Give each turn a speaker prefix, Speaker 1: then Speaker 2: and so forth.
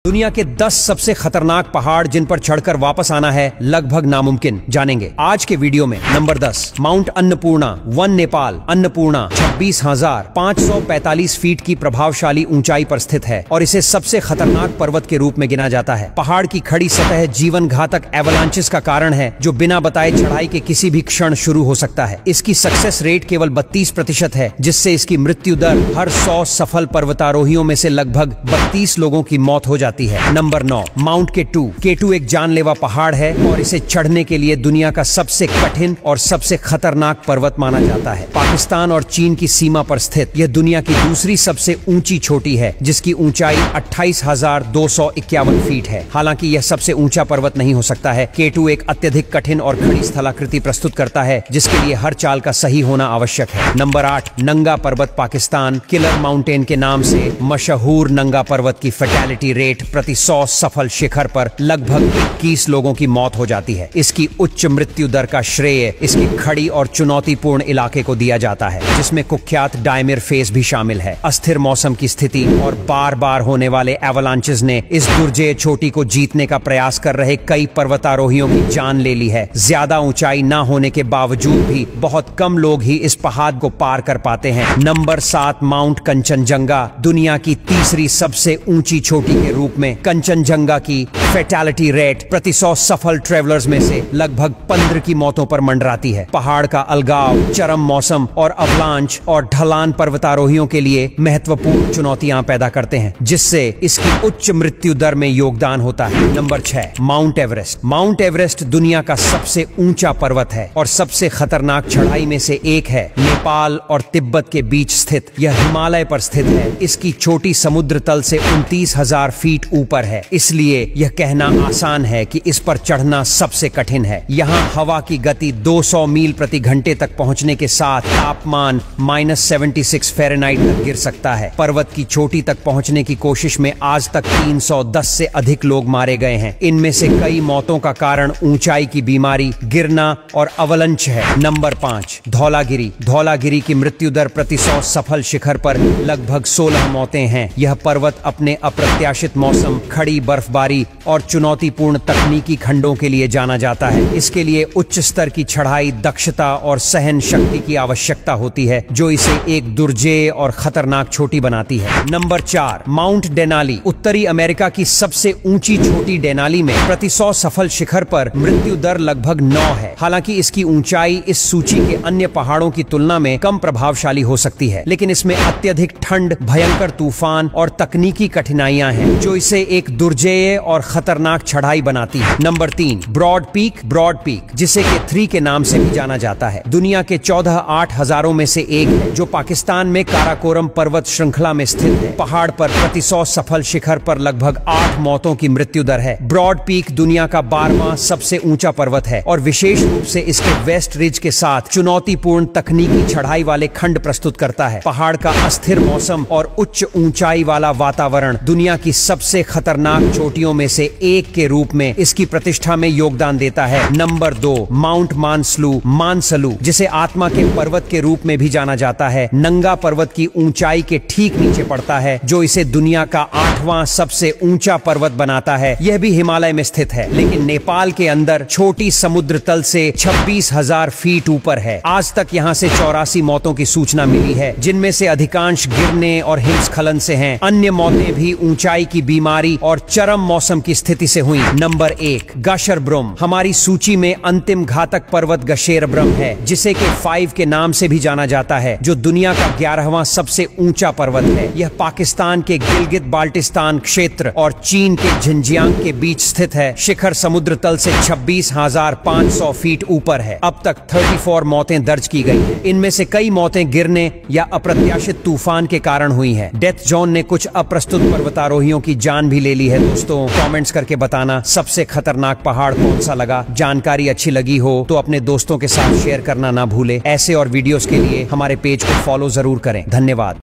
Speaker 1: दुनिया के 10 सबसे खतरनाक पहाड़ जिन पर चढ़कर वापस आना है लगभग नामुमकिन, जानेंगे आज के वीडियो में। Number 10, mount Annapurna, one Nepal. Annapurna 26,545 feet की प्रभावशाली ऊंचाई पर स्थित है और इसे सबसे खतरनाक पर्वत के रूप में गिना जाता है। पहाड़ की खड़ी सतह जीवन घातक एवलांचेस का कारण है जो बिना बताए चढ़ाई के किसी भी क्षण शुरू हो सकता है। इसकी सक्सेस रेट केवल 32% है, जिससे इसकी मृत्यु दर हर 100 सफल पर्वतारोहियों में से लगभग 32 लोगों की मौत हो जाती है। नंबर 9, माउंट केटू एक जानलेवा पहाड़ है और इसे चढ़ने के लिए दुनिया का सबसे कठिन और सबसे खतरनाक पर्वत माना जाता है। पाकिस्तान और चीन की सीमा पर स्थित यह दुनिया की दूसरी सबसे ऊंची चोटी है, जिसकी ऊंचाई 28,251 फीट है। हालांकि यह सबसे ऊंचा पर्वत नहीं हो सकता है। केटू एक अत्यधिक कठिन और खड़ी स्थलाकृति प्रस्तुत करता है, जिसके लिए हर चाल का सही होना आवश्यक है। नंबर 8, नंगा पर्वत, पाकिस्तान। किलर माउंटेन के नाम से मशहूर नंगा पर्वत की फैटेलिटी रेट प्रति 100 सफल शिखर पर लगभग 21 लोगों की मौत हो जाती है। इसकी उच्च मृत्यु दर का श्रेय इसकी खड़ी और चुनौतीपूर्ण इलाके को दिया जाता है, जिसमें कुख्यात डायमिर फेस भी शामिल है। अस्थिर मौसम की स्थिति और बार बार होने वाले एवलांचेस ने इस दुर्जेय चोटी को जीतने का प्रयास कर रहे कई पर्वतारोहियों की जान ले ली है। ज्यादा ऊंचाई न होने के बावजूद भी बहुत कम लोग ही इस पहाड़ को पार कर पाते हैं। Number 7, mount Kanchenjunga. दुनिया की तीसरी सबसे ऊंची चोटी के रूप में कंचनजंगा की फैटेलिटी रेट प्रति 100 सफल ट्रेवलर्स में से लगभग 15 की मौतों पर मंडराती है। पहाड़ का अलगाव, चरम मौसम और अवलांच और ढलान पर्वतारोहियों के लिए महत्वपूर्ण चुनौतियां पैदा करते हैं, जिससे इसकी उच्च मृत्यु दर में योगदान होता है। Number 6, mount Everest. Mount Everest दुनिया का सबसे ऊंचा पर्वत है और सबसे खतरनाक चढ़ाई में से एक है। नेपाल और तिब्बत के बीच स्थित यह हिमालय पर स्थित है। इसकी चोटी समुद्र तल से 29,000 फीट ऊपर है, इसलिए यह कहना आसान है कि इस पर चढ़ना सबसे कठिन है। यहाँ हवा की गति 200 मील प्रति घंटे तक पहुंचने के साथ तापमान -76 फ़ारेनहाइट तक गिर सकता है। पर्वत की चोटी तक पहुंचने की कोशिश में आज तक 310 से अधिक लोग मारे गए हैं। इनमें से कई मौतों का कारण ऊंचाई की बीमारी, गिरना और अवलंच है। नंबर 5, धौलागिरी। धौलागिरी की मृत्यु दर प्रति 100 सफल शिखर पर लगभग 16 मौतें हैं। यह पर्वत अपने अप्रत्याशित मौसम, खड़ी बर्फबारी और चुनौतीपूर्ण तकनीकी खंडों के लिए जाना जाता है। इसके लिए उच्च स्तर की चढ़ाई, दक्षता और सहन शक्ति की आवश्यकता होती है, जो इसे एक दुर्जेय और खतरनाक चोटी बनाती है। Number 4, mount Denali. उत्तरी अमेरिका की सबसे ऊंची चोटी डेनाली में प्रति 100 सफल शिखर पर मृत्यु दर लगभग 9 है। हालांकि इसकी ऊंचाई इस सूची के अन्य पहाड़ों की तुलना में कम प्रभावशाली हो सकती है, लेकिन इसमें अत्यधिक ठंड, भयंकर तूफान और तकनीकी कठिनाइयां हैं, जो इसे एक दुर्जेय और खतरनाक चढ़ाई बनाती है। Number 3, Broad Peak. Broad Peak, जिसे के 3 के नाम से भी जाना जाता है, दुनिया के 14 हजारों में से एक है, जो पाकिस्तान में काराकोरम पर्वत श्रृंखला में स्थित है। पहाड़ पर प्रति 100 सफल शिखर पर लगभग 8 मौतों की मृत्यु दर है। ब्रॉड पीक दुनिया का 12वां सबसे ऊंचा पर्वत है और विशेष रूप से इसके वेस्ट रिज के साथ चुनौतीपूर्ण तकनीकी चढ़ाई वाले खंड प्रस्तुत करता है। पहाड़ का अस्थिर मौसम और उच्च ऊंचाई वाला वातावरण दुनिया की सबसे खतरनाक चोटियों में से एक के रूप में इसकी प्रतिष्ठा में योगदान देता है। नंबर 2, माउंट मानसलू, जिसे आत्मा के पर्वत के रूप में भी जाना जाता है, नंगा पर्वत की ऊंचाई के ठीक नीचे पड़ता है, जो इसे दुनिया का 8वां सबसे ऊंचा पर्वत बनाता है। यह भी हिमालय में स्थित है, लेकिन नेपाल के अंदर छोटी समुद्र तल से 26,000 फीट ऊपर है। आज तक यहाँ से 84 मौतों की सूचना मिली है, जिनमें से अधिकांश गिरने और हिमस्खलन से हैं। अन्य मौतें भी ऊंचाई की बीमारी और चरम मौसम की स्थिति से हुई। नंबर 1, गशरब्रुम। हमारी सूची में अंतिम घातक पर्वत गशेरब्रम है, जिसे के 5 के नाम से भी जाना जाता है, जो दुनिया का 11वां सबसे ऊंचा पर्वत है। यह पाकिस्तान के गिलगित बाल्टिस्तान क्षेत्र और चीन के झिंजियांग के बीच स्थित है। शिखर समुद्र तल से 26,500 फीट ऊपर है। अब तक 34 मौतें दर्ज की गई हैं। इनमें से कई मौतें गिरने या अप्रत्याशित तूफान के कारण हुई हैं। डेथ जोन ने कुछ अप्रस्तुत पर्वतारोहियों की जान भी ले ली है। दोस्तों, कमेंट्स करके बताना सबसे खतरनाक पहाड़ कौन सा लगा। जानकारी अच्छी लगी हो तो अपने दोस्तों के साथ शेयर करना ना भूले। ऐसे और वीडियोस के लिए हमारे पेज को फॉलो जरूर करें। धन्यवाद।